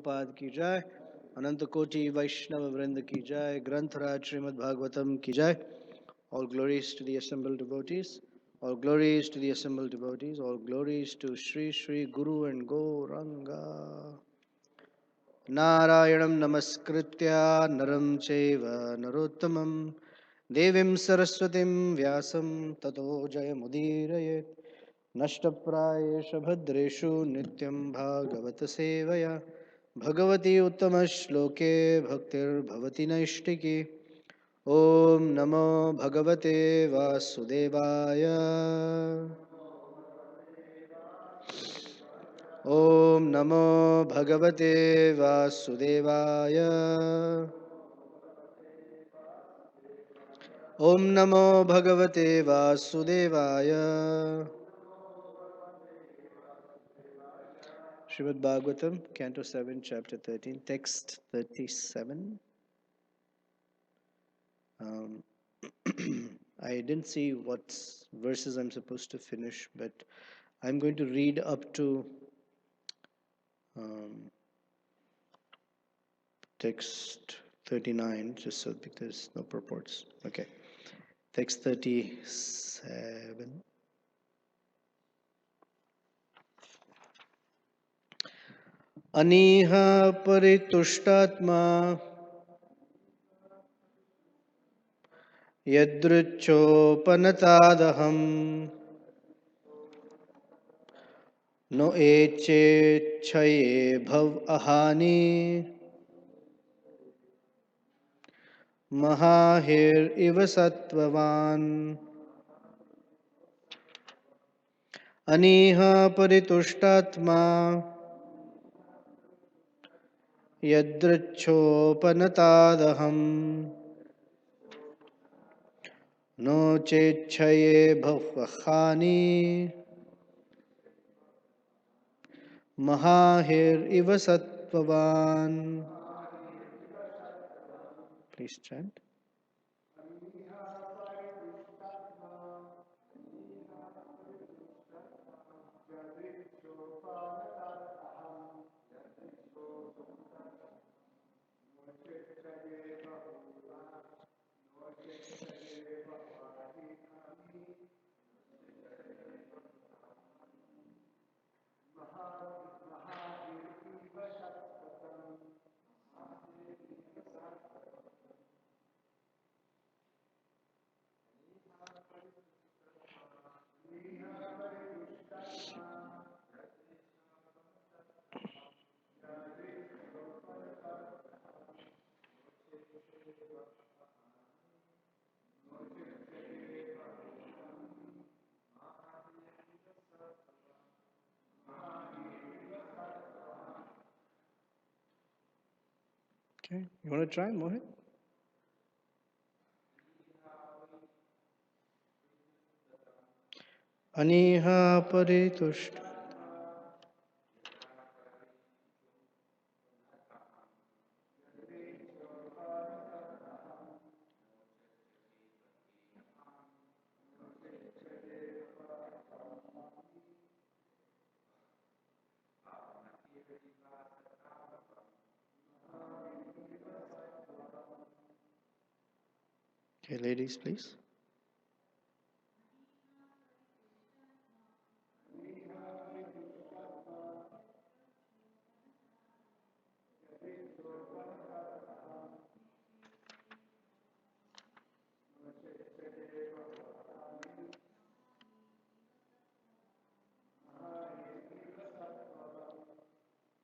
Prabhupada ki jai. Ananta Koti Vaishnava Vrinda ki jai. Granth Raj Srimad Bhagavatam ki jai. All glories to the assembled devotees. All glories to the assembled devotees. All glories to Sri Sri Guru and Gauranga. Narayanam Namaskritya Naram Chaiva Narottamam Devim Saraswatim Vyasam Tato Jayamudirayet Nashtaprayesha Bhadreshu Nityam Bhagavata Sevaya Bhagavati Uttama Shloke Bhaktir Bhavati Naishtiki Om Namo Bhagavate Vasudevaya Om Namo Bhagavate Vasudevaya Om Namo Bhagavate Vasudevaya. Srimad Bhagavatam, Canto 7, Chapter 13, Text 37. I didn't see what verses I'm supposed to finish, but I'm going to read up to text 39, just so because no purports. Okay. Text 37. Aniha paritushtatma yadruchopanatadaham no eche chaye bhav ahani mahahir iva sattvavan. Aniha paritushtatma yadruchopanatadaham no chechaye bhavahani mahahir iva sattvavan. Please chant. Okay, you want to try, Mohit? Aniha paritushta. Okay, ladies, please.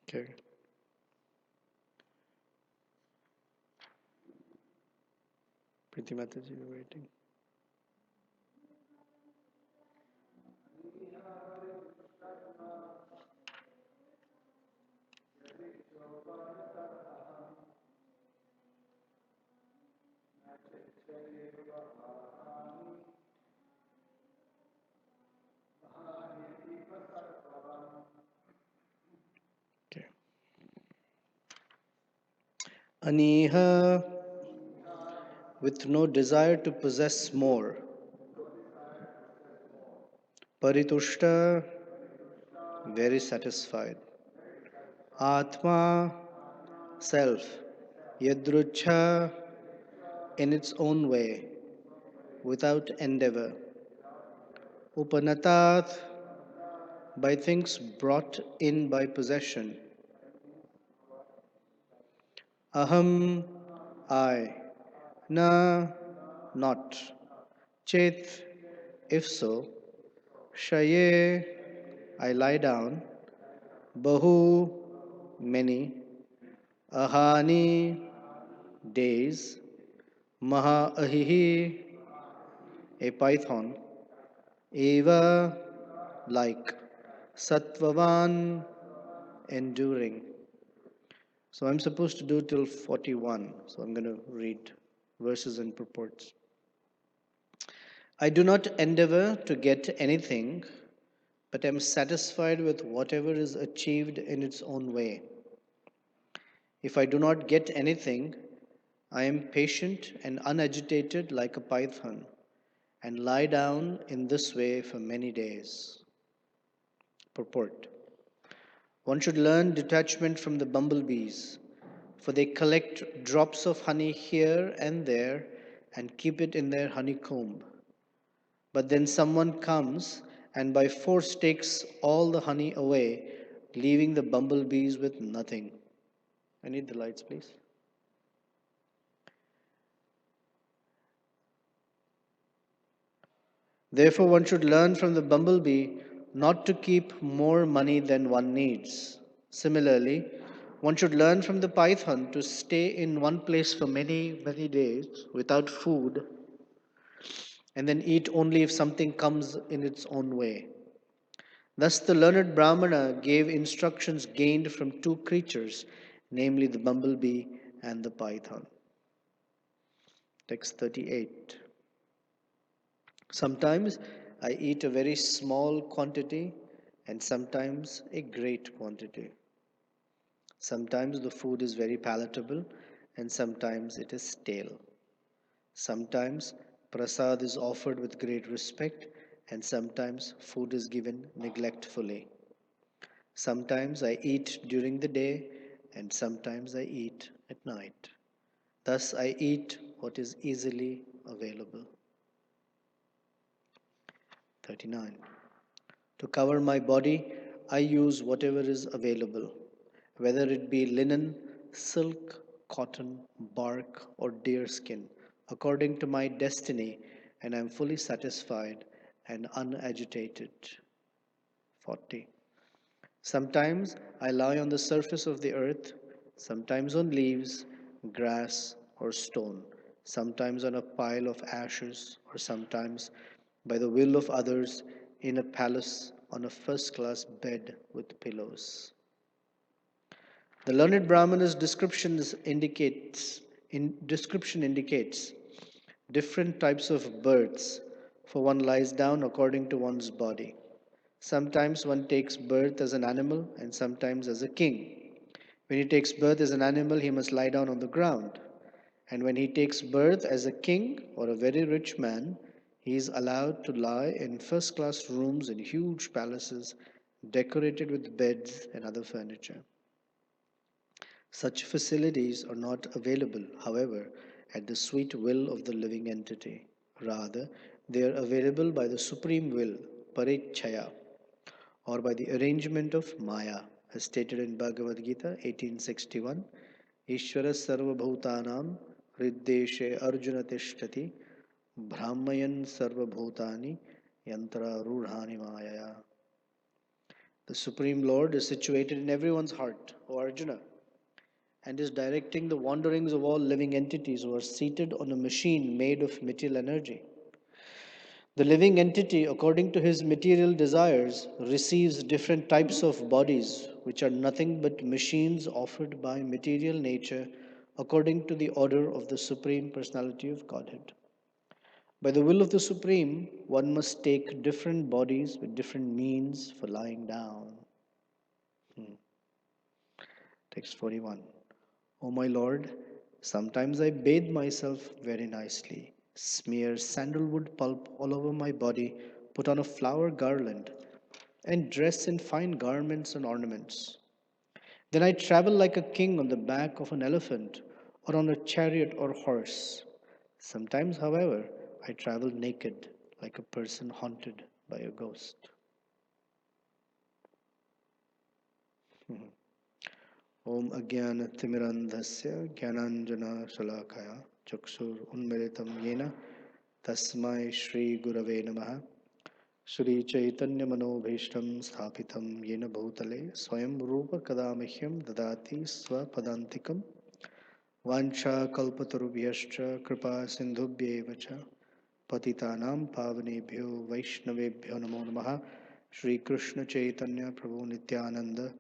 Okay. Preeti Mataji, we're waiting. Okay. Aniha, with no desire to possess more. Paritushta, very satisfied. Atma, self, yadrucha, in its own way, without endeavor, upanatat, by things brought in by possession, aham, I, na, not, chet, if so, shaye, I lie down, bahu, many, ahani, days, maha ahihi, a python, eva, like, Satvavan, enduring. So I'm supposed to do till 41. So I'm going to read verses and purports. I do not endeavor to get anything, but am satisfied with whatever is achieved in its own way. If I do not get anything, I am patient and unagitated like a python, and lie down in this way for many days. Purport. One should learn detachment from the bumblebees, for they collect drops of honey here and there and keep it in their honeycomb. But then someone comes and by force takes all the honey away, leaving the bumblebees with nothing. I need the lights, please. Therefore, one should learn from the bumblebee not to keep more money than one needs. Similarly, one should learn from the python to stay in one place for many, many days without food and then eat only if something comes in its own way. Thus, the learned Brahmana gave instructions gained from two creatures, namely the bumblebee and the python. Text 38. Sometimes I eat a very small quantity and sometimes a great quantity. Sometimes the food is very palatable and sometimes it is stale. Sometimes prasad is offered with great respect and sometimes food is given neglectfully. Sometimes I eat during the day and sometimes I eat at night. Thus I eat what is easily available. 39. To cover my body, I use whatever is available, whether it be linen, silk, cotton, bark, or deerskin, according to my destiny, and I am fully satisfied and unagitated. 40. Sometimes I lie on the surface of the earth, sometimes on leaves, grass, or stone, sometimes on a pile of ashes, or sometimes, by the will of others, in a palace on a first class bed with pillows. The learned Brahmana's description indicates different types of births, for one lies down according to one's body. Sometimes one takes birth as an animal and sometimes as a king. When he takes birth as an animal, he must lie down on the ground. And when he takes birth as a king or a very rich man, he is allowed to lie in first class rooms in huge palaces decorated with beds and other furniture. Such facilities are not available, however, at the sweet will of the living entity. Rather, they are available by the supreme will, Parichaya, or by the arrangement of Maya, as stated in Bhagavad Gita 1861. Ishvara sarva bhutanam hriddeshe arjuna tishtati brahmayan sarva bhutani yantra rudhani mayaya. The Supreme Lord is situated in everyone's heart, O Arjuna, and is directing the wanderings of all living entities who are seated on a machine made of material energy. The living entity, according to his material desires, receives different types of bodies, which are nothing but machines offered by material nature according to the order of the Supreme Personality of Godhead. By the will of the Supreme, one must take different bodies with different means for lying down. Text 41. O my Lord, sometimes I bathe myself very nicely, smear sandalwood pulp all over my body, put on a flower garland, and dress in fine garments and ornaments. Then I travel like a king on the back of an elephant or on a chariot or horse. Sometimes, however, I travel naked like a person haunted by a ghost. Om Agyana Timirandhasya Gyananjana Shalakaya Chakshur Unmilitam Yena Tasmai Shri Gurave Namaha Shri Chaitanya Manobhishtam Sthapitam Yena Bhutale Swayam Rupa Kadamahyam Dadati Swapadantikam Vancha Kalpatarubhyascha Kripa Sindhubhyevacha Patitanam Pavanebhyo Vaishnavebhyo Namo Namaha Shri Krishna Chaitanya Prabhu Nityananda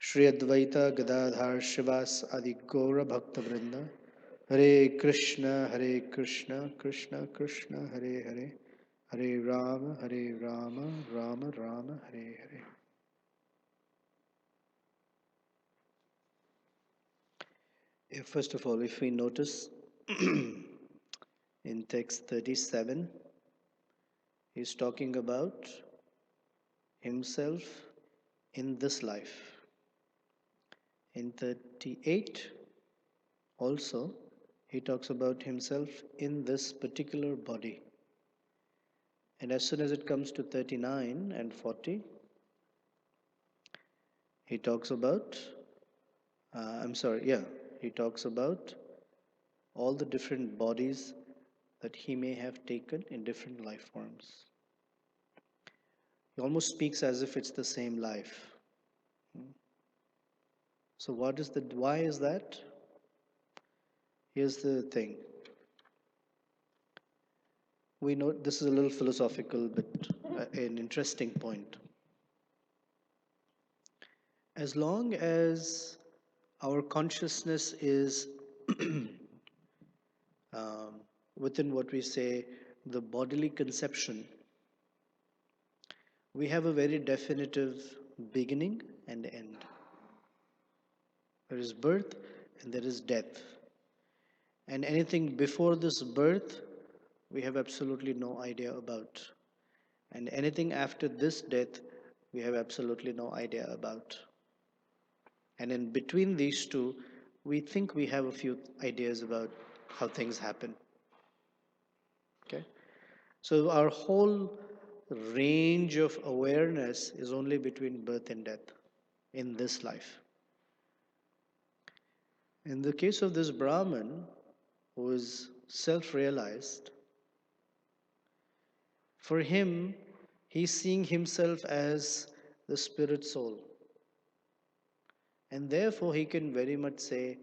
Shri Advaita Gadadhar Shivas Adi Gaura Bhakta Vrinda Hare Krishna Krishna Krishna Hare Hare Hare Rama Rama Rama Hare Hare. First of all, if we notice in text 37, he's talking about himself in this life. In 38, also, he talks about himself in this particular body. And as soon as it comes to 39 and 40, he talks about, he talks about all the different bodies that he may have taken in different life forms. He almost speaks as if it's the same life. So why is that? Here's the thing. We know this is a little philosophical, but an interesting point. As long as our consciousness is within what we say the bodily conception, we have a very definitive beginning and end. There is birth and there is death. And anything before this birth, we have absolutely no idea about. And anything after this death, we have absolutely no idea about. And in between these two, we think we have a few ideas about how things happen. Okay? So our whole range of awareness is only between birth and death in this life. In the case of this Brahman, who is self-realized, for him, he's seeing himself as the spirit soul. And therefore, he can very much say,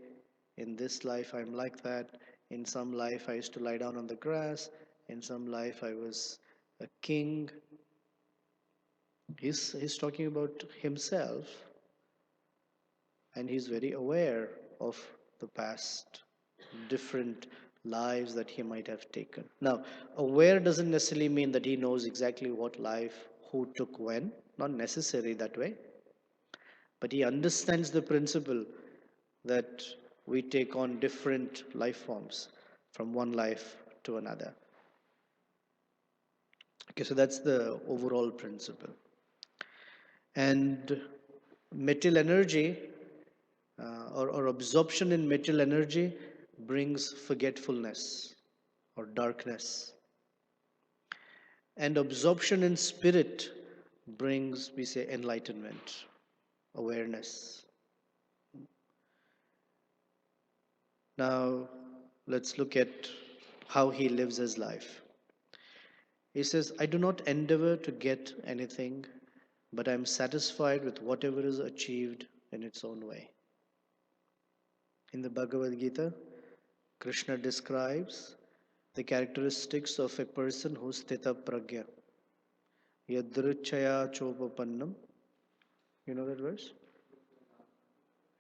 in this life, I'm like that. In some life, I used to lie down on the grass. In some life, I was a king. He's talking about himself, and he's very aware of the past, different lives that he might have taken. Now, aware doesn't necessarily mean that he knows exactly what life, who took when, not necessarily that way. But he understands the principle that we take on different life forms from one life to another. Okay, so that's the overall principle. And material energy or absorption in material energy brings forgetfulness or darkness. And absorption in spirit brings, we say, enlightenment, awareness. Now, let's look at how he lives his life. He says, I do not endeavor to get anything, but I am satisfied with whatever is achieved in its own way. In the Bhagavad Gita, Krishna describes the characteristics of a person who's sthita pragya. Yadrichaya chopapannam. You know that verse?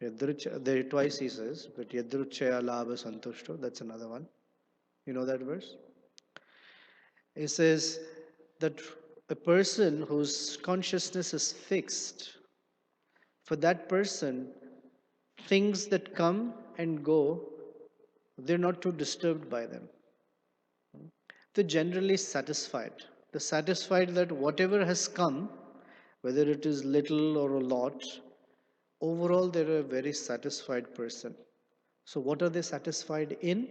There twice he says, but Yadruchaya labha santushto, that's another one. You know that verse? It says that a person whose consciousness is fixed, for that person, things that come and go, they're not too disturbed by them. They're generally satisfied. They're satisfied that whatever has come, whether it is little or a lot, overall they're a very satisfied person. So what are they satisfied in?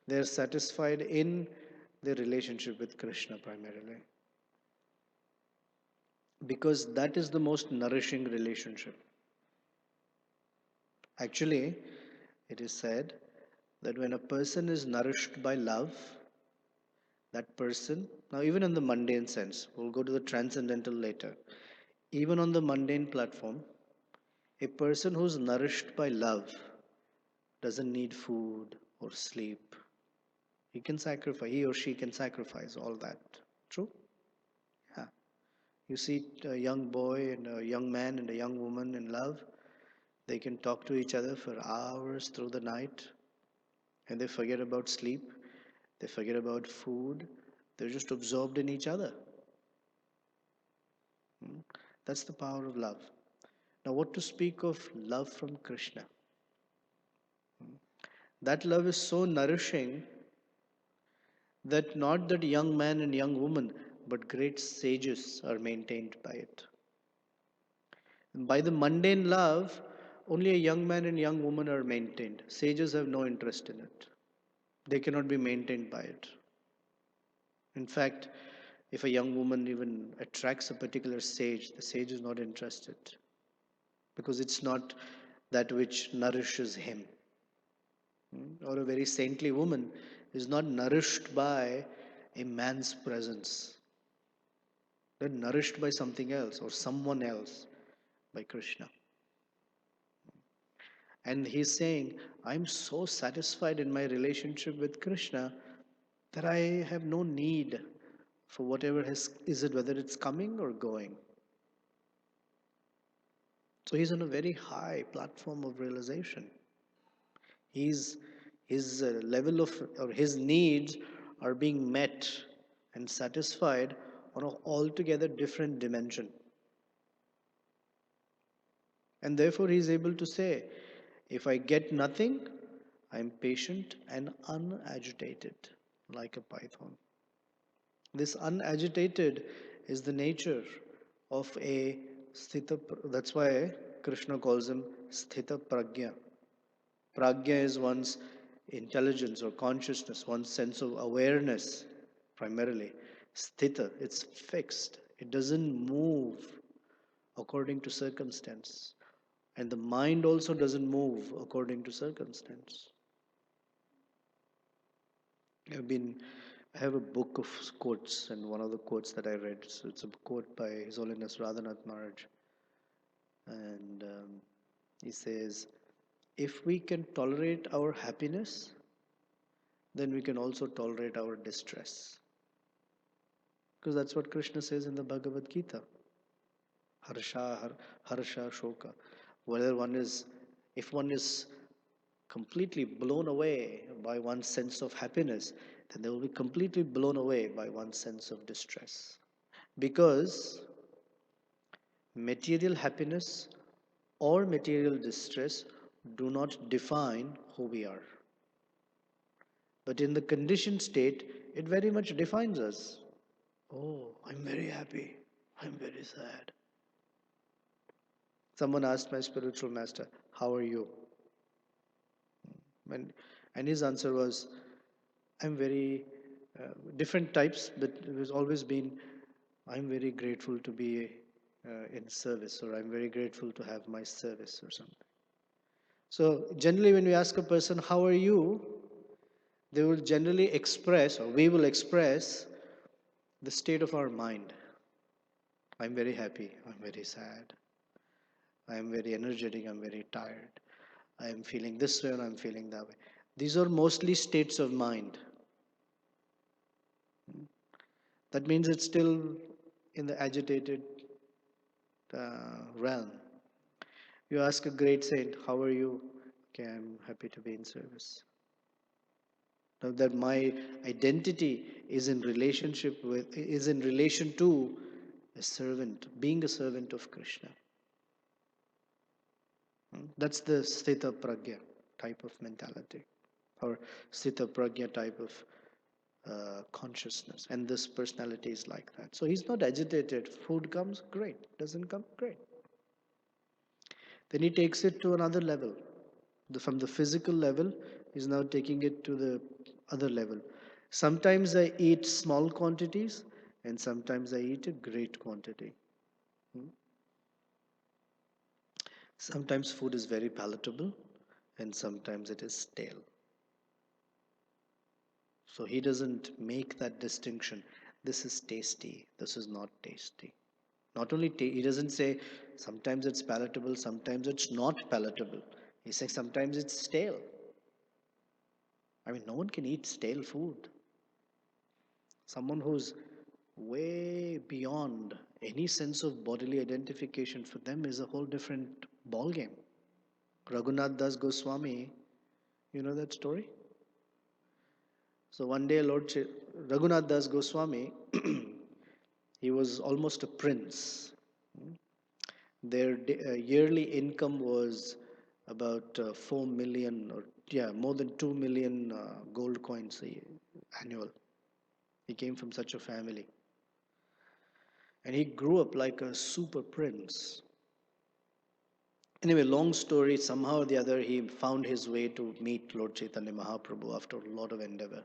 They're satisfied in their relationship with Krishna primarily, because that is the most nourishing relationship. Actually, it is said that when a person is nourished by love, that person, now even in the mundane sense, we'll go to the transcendental later, even on the mundane platform, a person who's nourished by love doesn't need food or sleep. He or she can sacrifice all that. True? Yeah. You see a young boy and a young man and a young woman in love, they can talk to each other for hours through the night and they forget about sleep, they forget about food, they're just absorbed in each other. Hmm. That's the power of love. Now, what to speak of love from Krishna? That love is so nourishing that not that young man and young woman, but great sages are maintained by it. By the mundane love, only a young man and young woman are maintained. Sages have no interest in it. They cannot be maintained by it. In fact, if a young woman even attracts a particular sage, the sage is not interested because it's not that which nourishes him. Or a very saintly woman is not nourished by a man's presence. They're nourished by something else or someone else, by Krishna. And he's saying, I'm so satisfied in my relationship with Krishna that I have no need for whatever is it, whether it's coming or going. So he's on a very high platform of realization. He's his level of or his needs are being met and satisfied on an altogether different dimension. And therefore he is able to say, if I get nothing, I am patient and unagitated like a python. This unagitated is the nature of a sthita. That's why Krishna calls him sthita pragya. Pragya is one's intelligence or consciousness, one's sense of awareness primarily. Sthita, it's fixed. It doesn't move according to circumstance. And the mind also doesn't move according to circumstance. I've been I have a book of quotes, and one of the quotes that I read, so it's a quote by His Holiness Radhanath Maharaj, and he says, "If we can tolerate our happiness, then we can also tolerate our distress." Because that's what Krishna says in the Bhagavad Gita. Harsha, shoka. Whether one is, if one is completely blown away by one's sense of happiness, then they will be completely blown away by one's sense of distress. Because material happiness or material distress do not define who we are. But in the conditioned state, it very much defines us. Oh, I'm very happy. I'm very sad. Someone asked my spiritual master, how are you? And his answer was, I'm very different types, but it has always been, I'm very grateful to be in service, or I'm very grateful to have my service, or something. So, generally, when we ask a person, how are you? They will generally express, or we will express, the state of our mind. I'm very happy, I'm very sad, I'm very energetic, I'm very tired, I'm feeling this way, and I'm feeling that way. These are mostly states of mind. That means it's still in the agitated realm. You ask a great saint, how are you? Okay, I'm happy to be in service. Now that my identity is in relation to a servant, being a servant of Krishna. That's the Sthita Pragya type of mentality, or Sthita Pragya type of consciousness. And this personality is like that. So he's not agitated. Food comes, great. Doesn't come, great. Then he takes it to another level. From the physical level, he's now taking it to the other level. Sometimes I eat small quantities, and sometimes I eat a great quantity. Hmm? Sometimes food is very palatable, and sometimes it is stale. So he doesn't make that distinction. This is tasty, this is not tasty. Not only he doesn't say sometimes it's palatable, sometimes it's not palatable. He says sometimes it's stale. I mean, no one can eat stale food. Someone who's way beyond any sense of bodily identification, for them is a whole different ballgame. Raghunath Das Goswami, you know that story? So one day, Raghunath Das Goswami, he was almost a prince. Their yearly income was about 4 million, or yeah, more than 2 million gold coins annual. He came from such a family. And he grew up like a super prince. Anyway, long story, somehow or the other, he found his way to meet Lord Chaitanya Mahaprabhu after a lot of endeavor.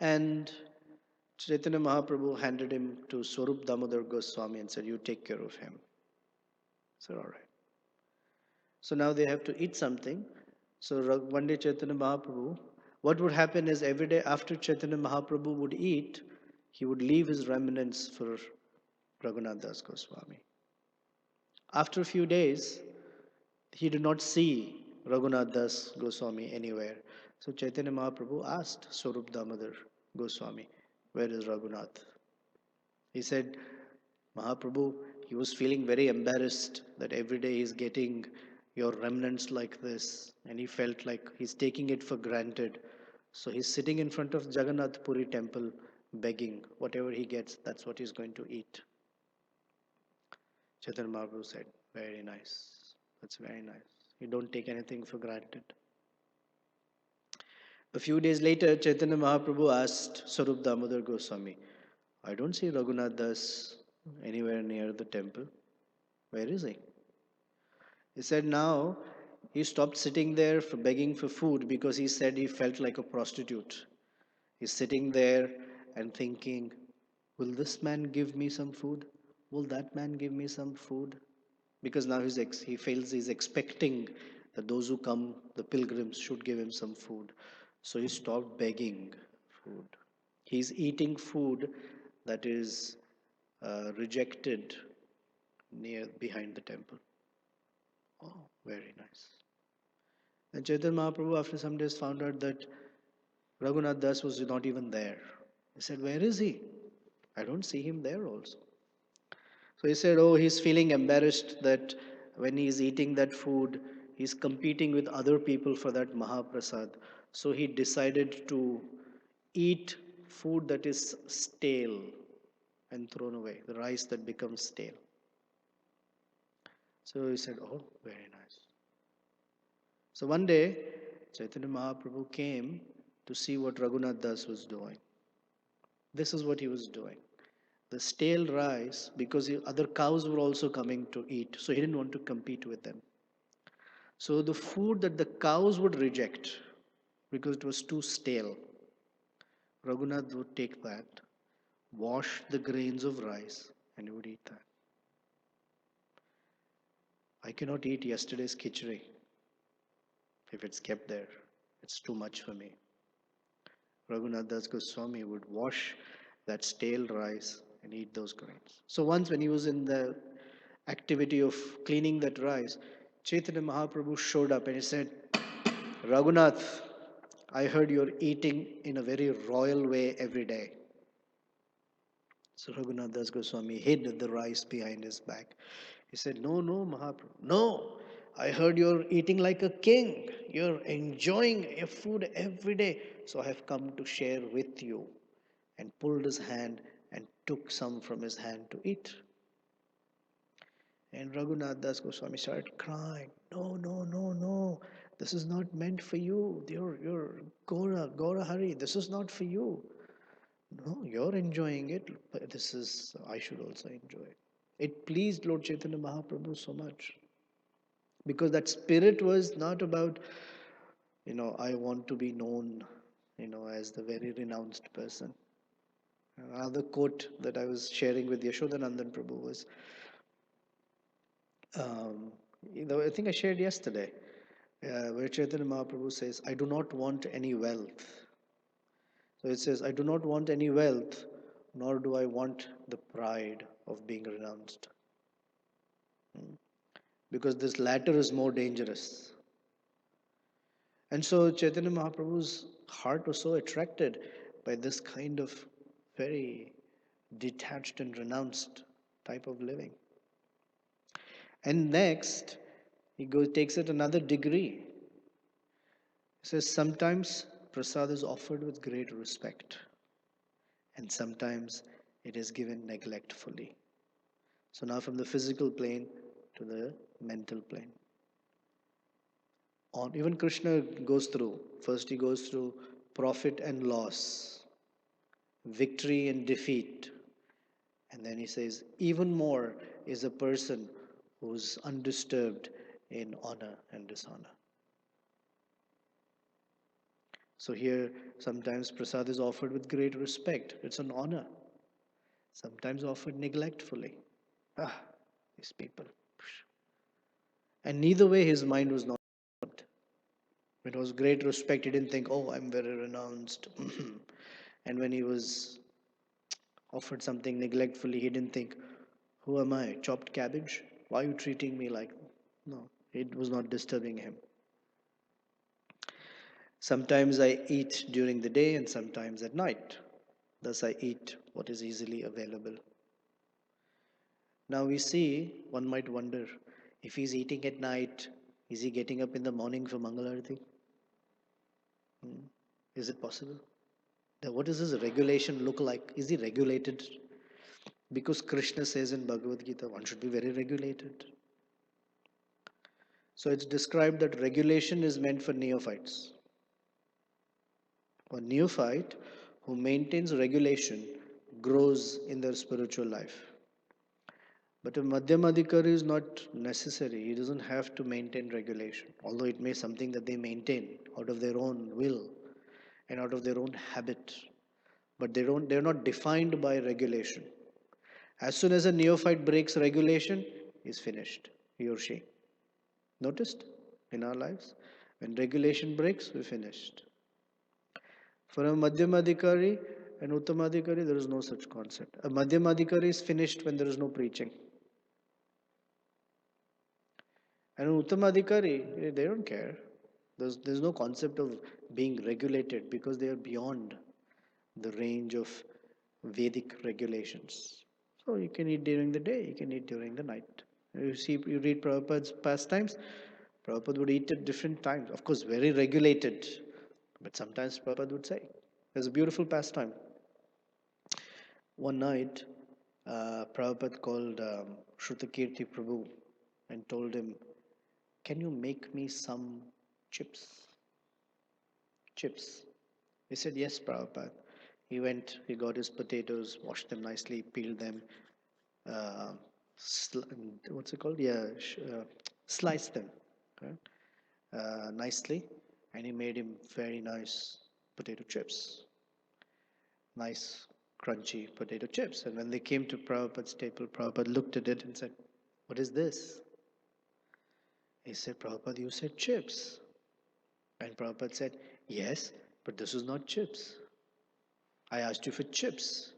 And Chaitanya Mahaprabhu handed him to Swarup Damodar Goswami and said, "You take care of him." I said, "All right." So now they have to eat something. So one day Chaitanya Mahaprabhu, what would happen is every day after Chaitanya Mahaprabhu would eat, he would leave his remnants for Raghunath Das Goswami. After a few days, he did not see Raghunath Das Goswami anywhere. So Chaitanya Mahaprabhu asked Swarup Damodar Goswami, "Where is Raghunath?" He said, "Mahaprabhu, he was feeling very embarrassed that every day he's getting your remnants like this, and he felt like he's taking it for granted. So he's sitting in front of Jagannath Puri temple begging. Whatever he gets, that's what he's going to eat." Chaitanya Mahaprabhu said, "Very nice. That's very nice. You don't take anything for granted." A few days later, Chaitanya Mahaprabhu asked Swarup Damodar Goswami, "I don't see Raghunath Das anywhere near the temple. Where is he?" He said now he stopped sitting there for begging for food because he said he felt like a prostitute. He's sitting there and thinking, will this man give me some food? Will that man give me some food? Because now he feels he's expecting that those who come, the pilgrims, should give him some food. So he stopped begging food. He's eating food that is rejected near behind the temple. Oh, very nice. And Chaitanya Mahaprabhu, after some days, found out that Raghunath Das was not even there. He said, "Where is he? I don't see him there also." So he said, "Oh, he's feeling embarrassed that when he's eating that food, he's competing with other people for that Mahaprasad. So he decided to eat food that is stale and thrown away, the rice that becomes stale." So he said, "Oh, very nice." So one day, Chaitanya Mahaprabhu came to see what Raghunath Das was doing. This is what he was doing. The stale rice, because other cows were also coming to eat, so he didn't want to compete with them. So the food that the cows would reject, because it was too stale, Raghunath would take that, wash the grains of rice, and he would eat that. I cannot eat yesterday's khichdi. If it's kept there, it's too much for me. Raghunath Das Goswami would wash that stale rice and eat those grains. So once when he was in the activity of cleaning that rice, Chaitanya Mahaprabhu showed up and he said, "Raghunath, I heard you're eating in a very royal way every day." So Raghunath Das Goswami hid the rice behind his back. He said, "No, no, Mahaprabhu, no. I heard you're eating like a king. You're enjoying your food every day. So I have come to share with you." And pulled his hand and took some from his hand to eat. And Raghunath Das Goswami started crying, "No, no, no, no. This is not meant for you. You're Gora Hari. This is not for you. No, you're enjoying it, but I should also enjoy it. It pleased Lord Chaitanya Mahaprabhu so much because that spirit was not about, I want to be known, as the very renounced person. Another quote that I was sharing with Yashodanandan Prabhu was, um, I think I shared yesterday, where Chaitanya Mahaprabhu says, I do not want any wealth. So it says, I do not want any wealth, nor do I want the pride of being renounced. Because this latter is more dangerous. And so Chaitanya Mahaprabhu's heart was so attracted by this kind of very detached and renounced type of living. And next, takes it another degree. He says sometimes prasad is offered with great respect, and sometimes it is given neglectfully. So now from the physical plane to the mental plane. Even Krishna goes through. First he goes through profit and loss, victory and defeat. And then he says, even more is a person who's undisturbed in honor and dishonor. So here, sometimes prasad is offered with great respect. It's an honor. Sometimes offered neglectfully. These people. And neither way his mind was not. It was great respect. He didn't think, oh, I'm very renounced. And when he was offered something neglectfully, he didn't think, who am I? Chopped cabbage? Why are you treating me like that? No, it was not disturbing him. Sometimes I eat during the day and sometimes at night. Thus I eat what is easily available. Now we see, one might wonder, if he's eating at night, is he getting up in the morning for Mangalarti? Is it possible? Now, what does his regulation look like? Is he regulated? Because Krishna says in Bhagavad Gita, one should be very regulated. So it's described that regulation is meant for neophytes. A neophyte who maintains regulation grows in their spiritual life. But a Madhyamadikari is not necessary. He doesn't have to maintain regulation, although it may be something that they maintain out of their own will and out of their own habit. But they're not defined by regulation. As soon as a neophyte breaks regulation, he's finished, he or she. Noticed in our lives? When regulation breaks, we're finished. For a Madhyamadikari and Uttamadikari, there is no such concept. A Madhyamadikari is finished when there is no preaching. And an Uttamadikari, they don't care. There's no concept of being regulated because they are beyond the range of Vedic regulations. So you can eat during the day, you can eat during the night. You read Prabhupada's pastimes, Prabhupada would eat at different times. Of course, very regulated. But sometimes Prabhupada would say, there's a beautiful pastime. One night, Prabhupada called Shrutakirti Prabhu and told him, can you make me some chips? Chips. He said, yes, Prabhupada. He went, he got his potatoes, washed them nicely, peeled them, what's it called? Sliced them nicely, and he made him very nice potato chips. Nice, crunchy potato chips. And when they came to Prabhupada's table, Prabhupada looked at it and said, what is this? He said, Prabhupada, you said chips. And Prabhupada said, yes, but this is not chips. I asked you for chips.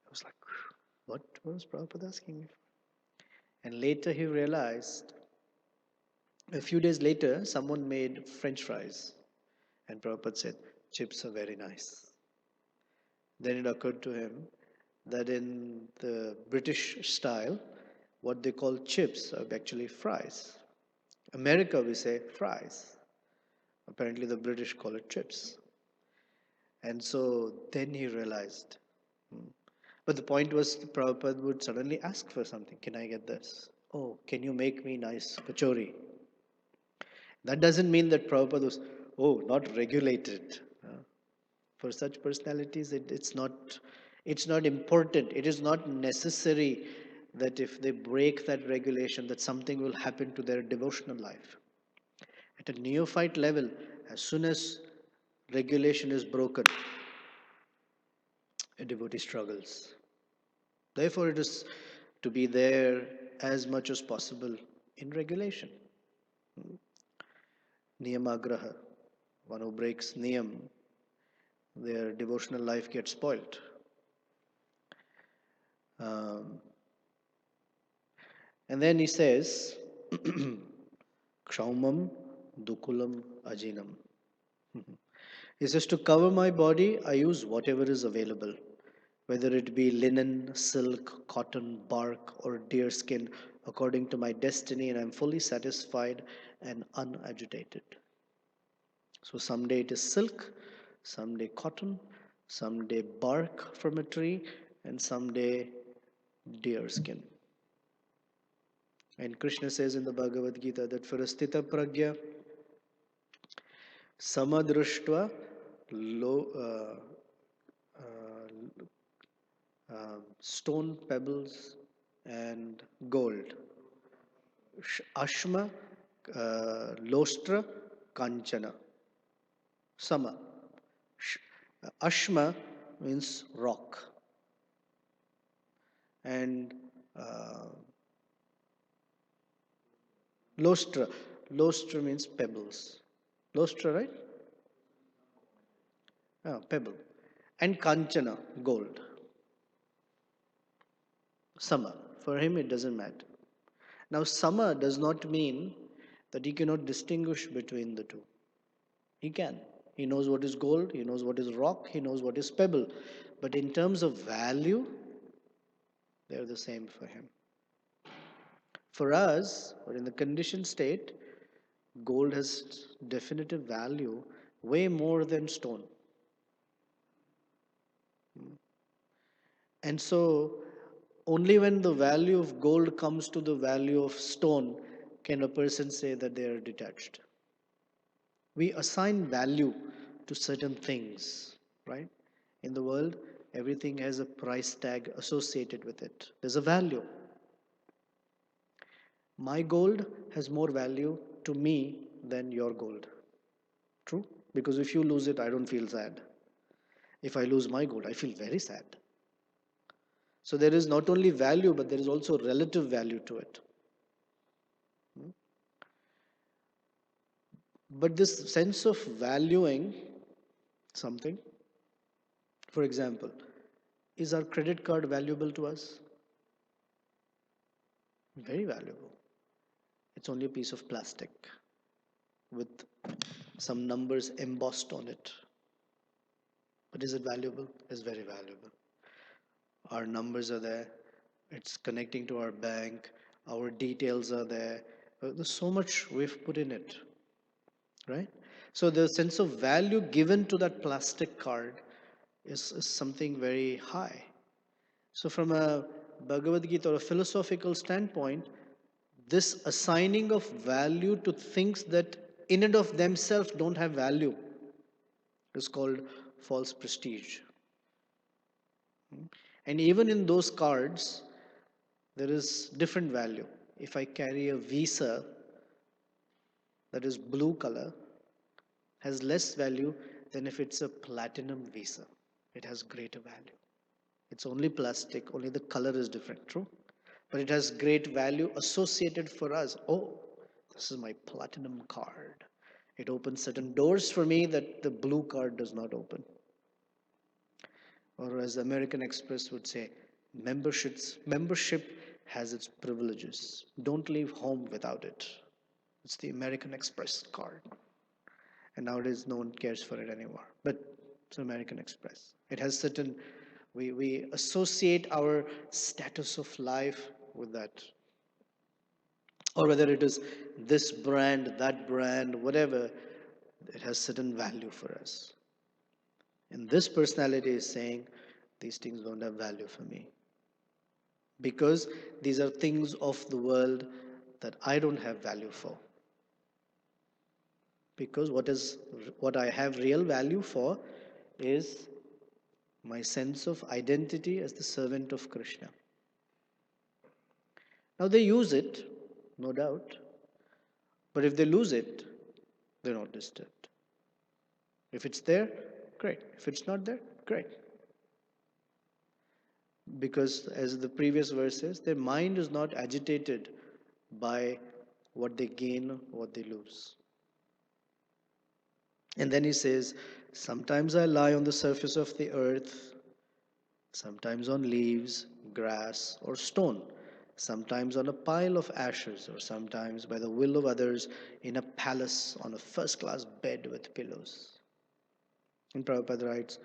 I was like, what was Prabhupada asking me for? And later he realized, a few days later, someone made French fries. And Prabhupada said, chips are very nice. Then it occurred to him that in the British style, what they call chips are actually fries. America, we say fries. Apparently, the British call it chips. And so then he realized. But the point was, Prabhupada would suddenly ask for something. Can I get this? Oh, can you make me nice kachori? That doesn't mean that Prabhupada was, oh, not regulated. For such personalities, it's not important. It is not necessary that if they break that regulation, that something will happen to their devotional life. At a neophyte level, as soon as regulation is broken, a devotee struggles. Therefore, it is to be there as much as possible in regulation. Niyamagraha, one who breaks niyam, their devotional life gets spoiled. Um, and then he says, Kshaumam dukulam ajinam. He says, to cover my body, I use whatever is available, whether it be linen, silk, cotton, bark, or deer skin, according to my destiny, and I'm fully satisfied and unagitated. So someday it is silk, someday cotton, someday bark from a tree, and someday deer skin. And Krishna says in the Bhagavad Gita that for a sthita pragya, samadrishtva lo, stone pebbles and gold. Ashma, lostra, kanchana. Sama. Ashma means rock. And lostra. Lostra means pebbles. Lostra, right? Pebble. And kanchana, gold. Sama. For him, it doesn't matter. Now, sama does not mean that he cannot distinguish between the two. He can. He knows what is gold, he knows what is rock, he knows what is pebble. But in terms of value, they're the same for him. For us, or in the conditioned state, gold has definitive value way more than stone. And so, only when the value of gold comes to the value of stone can a person say that they are detached. We assign value to certain things, right? In the world, everything has a price tag associated with it. There's a value. My gold has more value to me than your gold. True? Because if you lose it, I don't feel sad. If I lose my gold, I feel very sad. So there is not only value, but there is also relative value to it. But this sense of valuing something, for example, is our credit card valuable to us? Very valuable. It's only a piece of plastic with some numbers embossed on it. But is it valuable? It's very valuable. Our numbers are there. It's connecting to our bank. Our details are there. There's so much we've put in it. Right? So the sense of value given to that plastic card is something very high. So from a Bhagavad Gita or a philosophical standpoint, this assigning of value to things that in and of themselves don't have value is called false prestige. And even in those cards, there is different value. If I carry a Visa that is blue color, has less value than if it's a platinum Visa. It has greater value. It's only plastic, only the color is different, true? But it has great value associated for us. Oh, this is my platinum card. It opens certain doors for me that the blue card does not open. Or as the American Express would say, membership has its privileges. Don't leave home without it. It's the American Express card. And nowadays no one cares for it anymore. But it's American Express. It has certain, we associate our status of life with that. Or whether it is this brand, that brand, whatever, it has certain value for us. And this personality is saying, these things don't have value for me. Because these are things of the world that I don't have value for. Because what I have real value for is my sense of identity as the servant of Krishna. Now they use it, no doubt, but if they lose it, they're not disturbed. If it's there, great. If it's not there, great. Because as the previous verse says, their mind is not agitated by what they gain, what they lose. And then he says, sometimes I lie on the surface of the earth, sometimes on leaves, grass, or stone, sometimes on a pile of ashes, or sometimes by the will of others in a palace on a first class bed with pillows. And Prabhupada writes,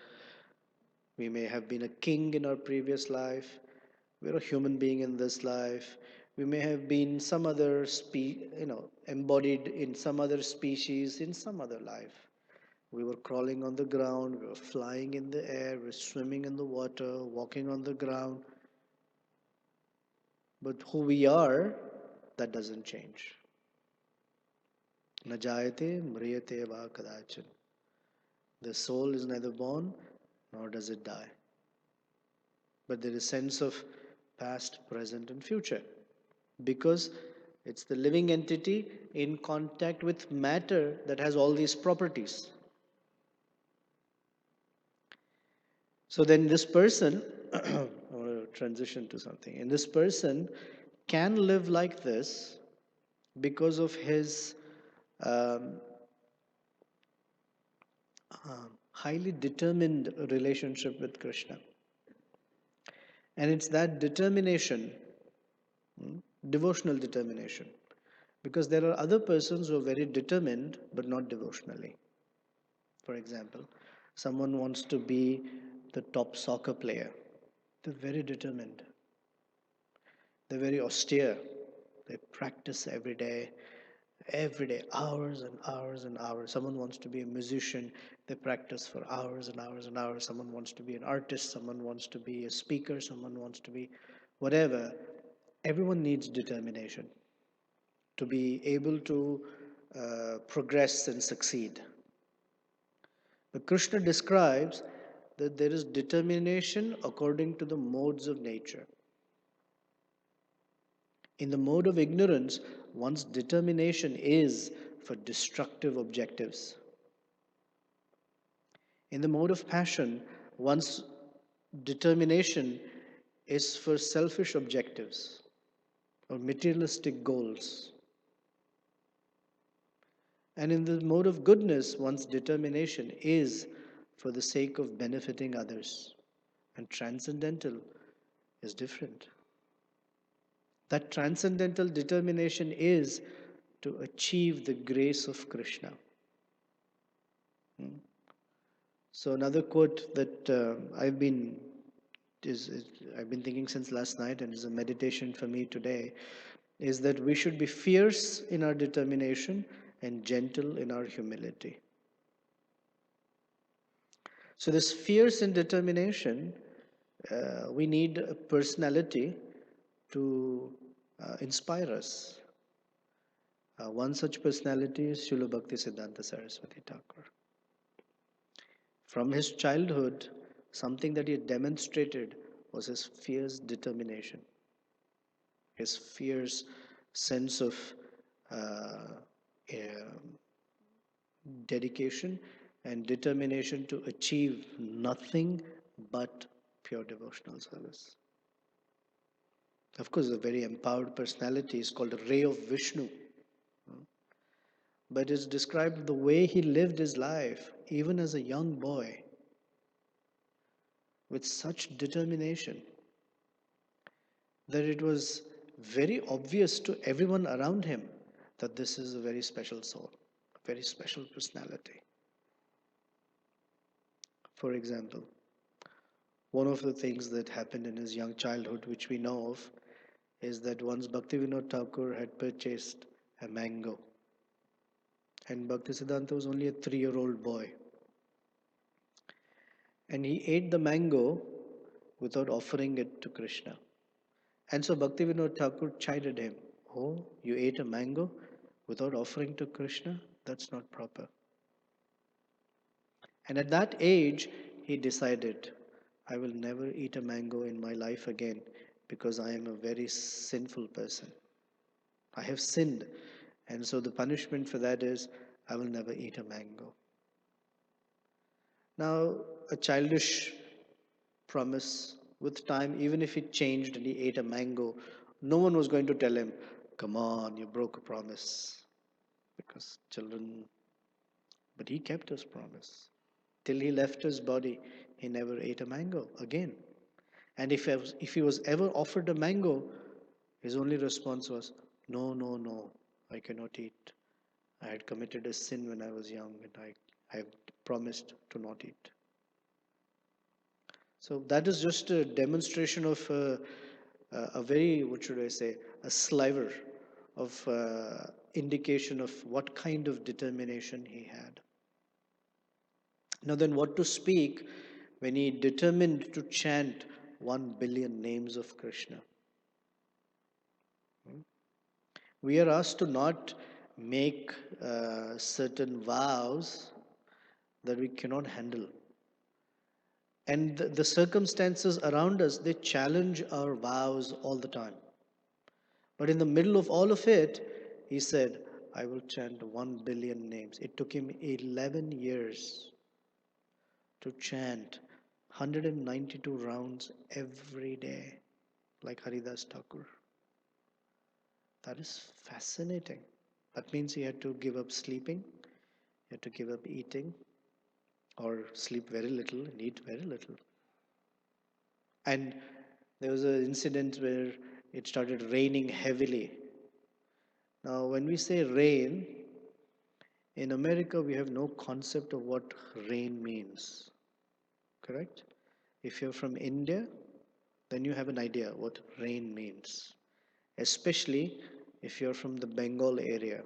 we may have been a king in our previous life, we're a human being in this life, we may have been some other embodied in some other species in some other life. We were crawling on the ground, we were flying in the air, we were swimming in the water, walking on the ground. But who we are, that doesn't change. Na jayate mriyate va kadachan. The soul is neither born nor does it die. But there is a sense of past, present, and future. Because it's the living entity in contact with matter that has all these properties. So then this person, I want to transition to something, and this person can live like this because of his um, highly determined relationship with Krishna. And it's that determination, devotional determination, because there are other persons who are very determined but not devotionally. For example, someone wants to be the top soccer player. They're very determined. They're very austere. They practice every day, hours and hours and hours. Someone wants to be a musician, they practice for hours and hours and hours. Someone wants to be an artist, someone wants to be a speaker, someone wants to be whatever. Everyone needs determination to be able to progress and succeed. But Krishna describes that there is determination according to the modes of nature. In the mode of ignorance, one's determination is for destructive objectives. In the mode of passion, one's determination is for selfish objectives or materialistic goals. And in the mode of goodness, one's determination is for the sake of benefiting others. And transcendental is different. That transcendental determination is to achieve the grace of Krishna. So another quote that I've been thinking since last night and is a meditation for me today is that we should be fierce in our determination and gentle in our humility. So this fierce in determination, we need a personality to inspire us. One such personality is Srila Bhaktisiddhanta Saraswati Thakur. From his childhood, something that he had demonstrated was his fierce determination, his fierce sense of dedication and determination to achieve nothing but pure devotional service. Of course, a very empowered personality is called a ray of Vishnu. But it's described the way he lived his life, even as a young boy, with such determination that it was very obvious to everyone around him that this is a very special soul, a very special personality. For example, one of the things that happened in his young childhood, which we know of, is that once Bhaktivinoda Thakur had purchased a mango. And Bhaktisiddhanta was only a 3-year-old boy. And he ate the mango without offering it to Krishna. And so Bhaktivinoda Thakur chided him. Oh, you ate a mango without offering to Krishna? That's not proper. And at that age, he decided, I will never eat a mango in my life again because I am a very sinful person. I have sinned. And so the punishment for that is, I will never eat a mango. Now, a childish promise, with time, even if he changed and he ate a mango, no one was going to tell him, come on, you broke a promise. Because children, but he kept his promise. Till he left his body, he never ate a mango again. And if he was ever offered a mango, his only response was, no, no, no, I cannot eat. I had committed a sin when I was young and I have promised to not eat. So that is just a demonstration of a very, what should I say, a sliver of indication of what kind of determination he had. Now, then, what to speak when he determined to chant 1 billion names of Krishna? We are asked to not make certain vows that we cannot handle. And the circumstances around us, they challenge our vows all the time. But in the middle of all of it, he said, I will chant 1 billion names. It took him 11 years to chant 192 rounds every day, like Haridas Thakur. That is fascinating. That means he had to give up sleeping, he had to give up eating, or sleep very little and eat very little. And there was an incident where it started raining heavily. Now, when we say rain, in America we have no concept of what rain means. Correct? If you're from India, then you have an idea what rain means. Especially if you're from the Bengal area.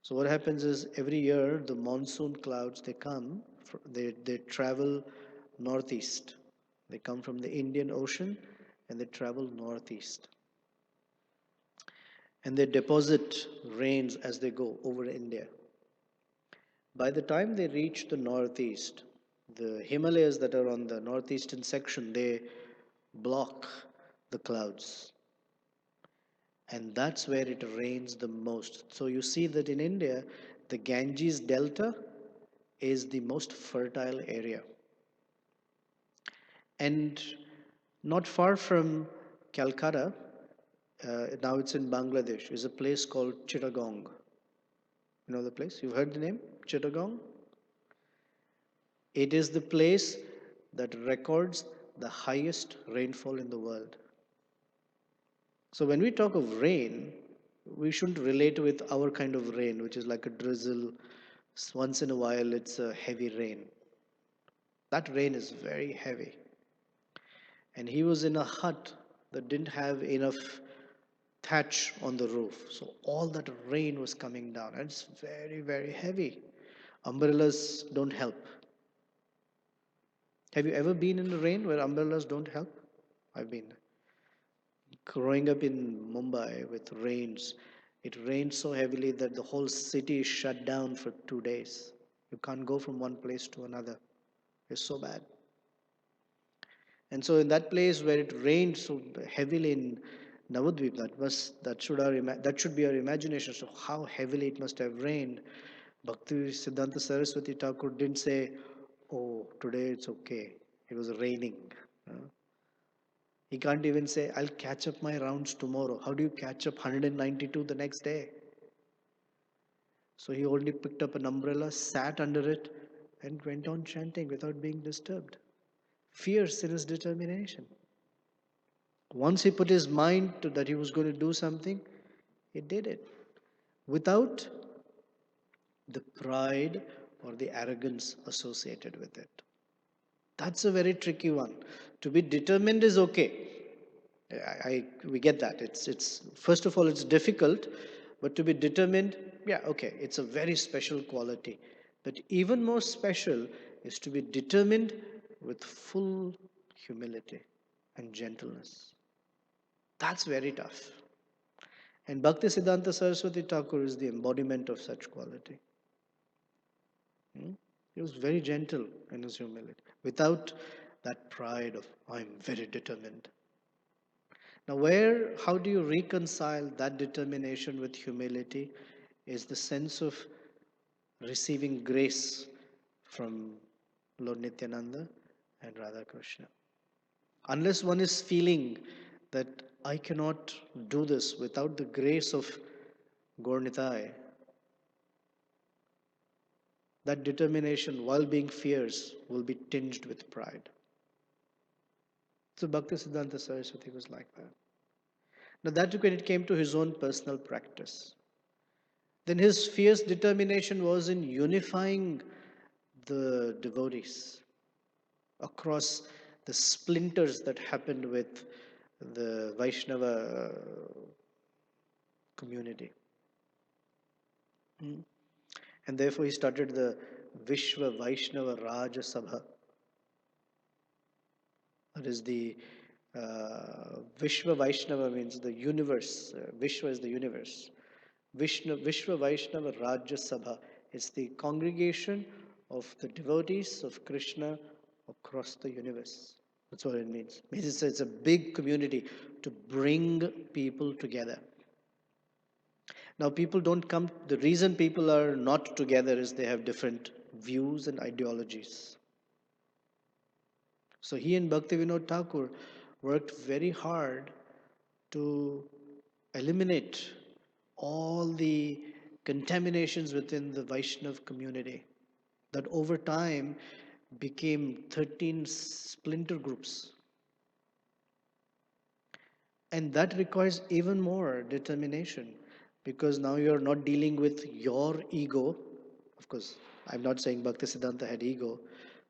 So what happens is every year the monsoon clouds they come, they travel northeast. They come from the Indian Ocean and they travel northeast. And they deposit rains as they go over India. By the time they reach the northeast, the Himalayas that are on the northeastern section, they block the clouds. And that's where it rains the most. So you see that in India, the Ganges Delta is the most fertile area. And not far from Calcutta, now it's in Bangladesh, is a place called Chittagong. You know the place? You've heard the name? Chittagong? It is the place that records the highest rainfall in the world. So when we talk of rain, we shouldn't relate with our kind of rain, which is like a drizzle. Once in a while, it's a heavy rain. That rain is very heavy. And he was in a hut that didn't have enough thatch on the roof. So all that rain was coming down. And it's very, very heavy. Umbrellas don't help. Have you ever been in the rain where umbrellas don't help? I've been. Growing up in Mumbai with rains, it rained so heavily that the whole city is shut down for 2 days. You can't go from one place to another. It's so bad. And so in that place where it rained so heavily in Navadvip, that should be our imagination. So how heavily it must have rained. Bhakti Siddhanta Saraswati Thakur didn't say, "Oh, today it's okay. It was raining." He can't even say, I'll catch up my rounds tomorrow. How do you catch up 192 the next day? So he only picked up an umbrella, sat under it, and went on chanting without being disturbed. Fierce in his determination. Once he put his mind to that he was going to do something, he did it. Without the pride or the arrogance associated with it. That's a very tricky one. To be determined is okay. We get that. It's first of all it's difficult, but to be determined, yeah, okay, it's a very special quality. But even more special is to be determined with full humility and gentleness. That's very tough. And Bhaktisiddhanta Saraswati Thakur is the embodiment of such quality. Hmm? He was very gentle in his humility, without that pride of, I'm very determined. Now, how do you reconcile that determination with humility? Is the sense of receiving grace from Lord Nityananda and Radha Krishna. Unless one is feeling that I cannot do this without the grace of Gaur-Nitai, that determination, while being fierce, will be tinged with pride. So Bhaktisiddhanta Saraswati was like that. Now that when it came to his own personal practice, then his fierce determination was in unifying the devotees across the splinters that happened with the Vaishnava community. And therefore he started the Vishwa Vaishnava Raja Sabha. That is the Vishwa Vaishnava means the universe. Vishwa is the universe. Vishwa Vaishnava Rajya Sabha is the congregation of the devotees of Krishna across the universe. That's what it means. It means it's a big community to bring people together. Now, people don't come, the reason people are not together is they have different views and ideologies. So he and Bhaktivinoda Thakur worked very hard to eliminate all the contaminations within the Vaishnav community that over time became 13 splinter groups. And that requires even more determination because now you're not dealing with your ego. Of course, I'm not saying Bhaktisiddhanta had ego,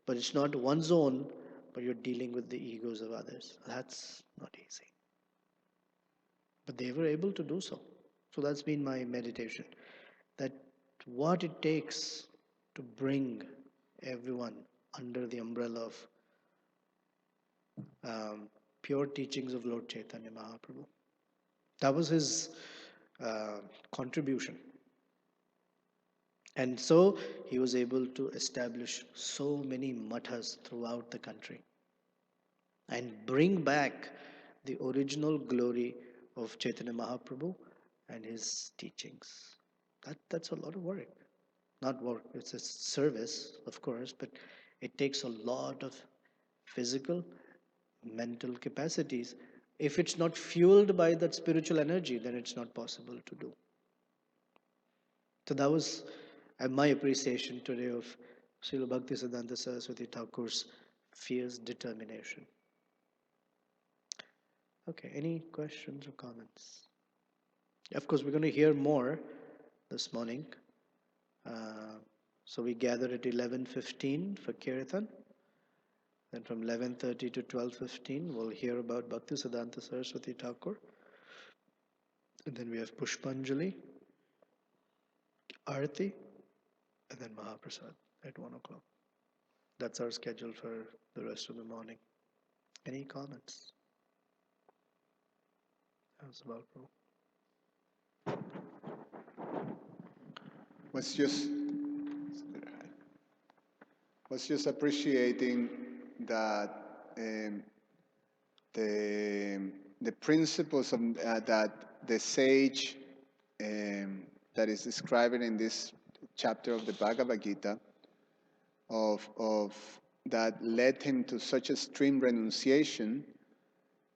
but it's not one's own, but you're dealing with the egos of others. That's not easy. But they were able to do so. So that's been my meditation. That what it takes to bring everyone under the umbrella of pure teachings of Lord Chaitanya Mahaprabhu. That was his contribution. And so he was able to establish so many mathas throughout the country and bring back the original glory of Chaitanya Mahaprabhu and his teachings. That's a lot of work. Not work, it's a service, of course, but it takes a lot of physical, mental capacities. If it's not fueled by that spiritual energy, then it's not possible to do. So that was my appreciation today of Srila Bhaktisiddhanta Saraswati Thakur's fierce determination. Okay, any questions or comments? Of course, we're going to hear more this morning. So we gather at 11:15 for Kirtan. Then from 11:30 to 12:15, we'll hear about Bhaktisiddhanta Saraswati Thakur. And then we have Pushpanjali, Arati, and then Mahaprasad at 1 o'clock. That's our schedule for the rest of the morning. Any comments? How's about Prabhu? Was just appreciating that the principles of, that the sage that is described in this chapter of the Bhagavad Gita of that led him to such extreme renunciation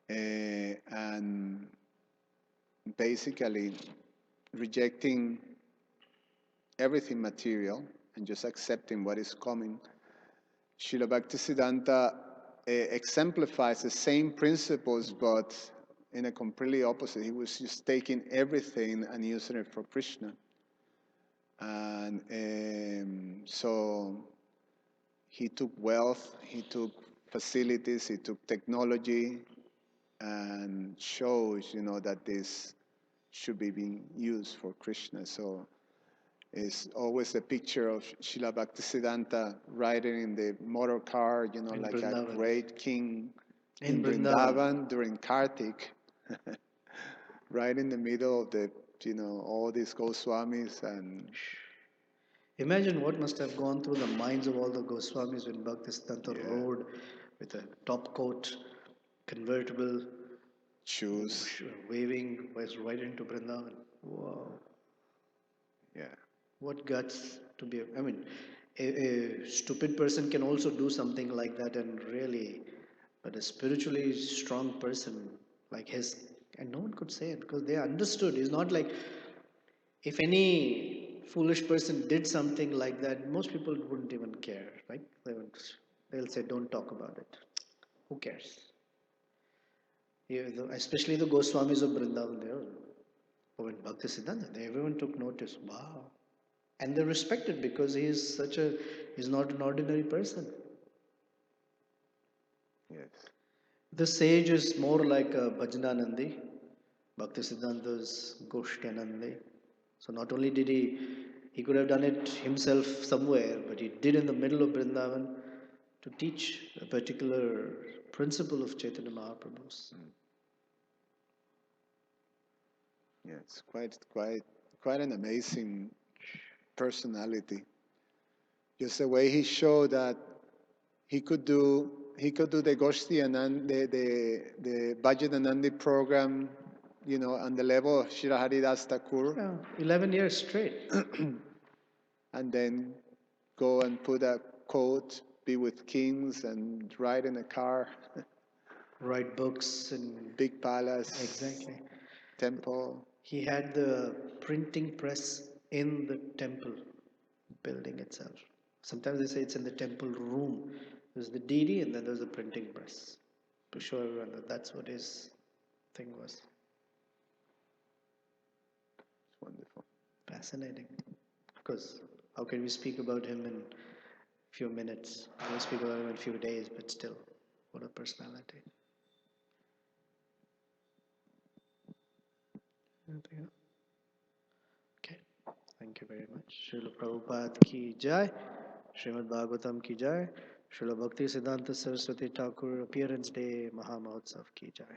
and basically rejecting everything material and just accepting what is coming. Srila Bhaktisiddhanta exemplifies the same principles, but in a completely opposite. He was just taking everything and using it for Krishna. And so he took wealth, he took facilities, he took technology, and shows, that this should be being used for Krishna. So it's always a picture of Srila Bhaktisiddhanta riding in the motor car, like Vrindavan. A great king in Vrindavan during Kartik, right in the middle of the, all these Goswamis, and Imagine what must have gone through the minds of all the Goswamis when Bhaktisiddhanta yeah, rode with a top coat, convertible, shoes, waving, was right into Vrindavan. Wow, yeah, what guts to be. I mean, a stupid person can also do something like that and really, but a spiritually strong person like his, and no one could say it because they understood. It's not like if any foolish person did something like that, most people wouldn't even care, right? They'll say, don't talk about it. Who cares? Especially the Goswamis of Vrindavan, when Bhakti Siddhanta, everyone took notice. Wow. And they respected because he's not an ordinary person. yes, The sage is more like a Bhajananandi. Bhakti Siddhanta's Goshtanandi. So not only did he could have done it himself somewhere, but he did in the middle of Vrindavan to teach a particular principle of Chaitanya Mahaprabhu's. yeah, it's quite an amazing personality. Just the way he showed that he could do the Goshti and the Bhajananandi program, on the level of Shiraharidas Thakur, Yeah, 11 years straight. and then go and put a coat, be with kings, and ride in a car, Write books and big palace, exactly. temple. He had the printing press in the temple building itself. Sometimes they say it's in the temple room. There's the deity and then there's the printing press to show everyone that that's what his thing was. It's wonderful. Fascinating. Of course, how can we speak about him in a few minutes? We'll speak about him in a few days, but still, what a personality. Anything else? Okay. Thank you very much. Srila Prabhupada ki jai. Srimad Bhagavatam ki jai. Srila Bhakti Siddhanta Saraswati Thakur Appearance Day Mahamahotsav ki jai.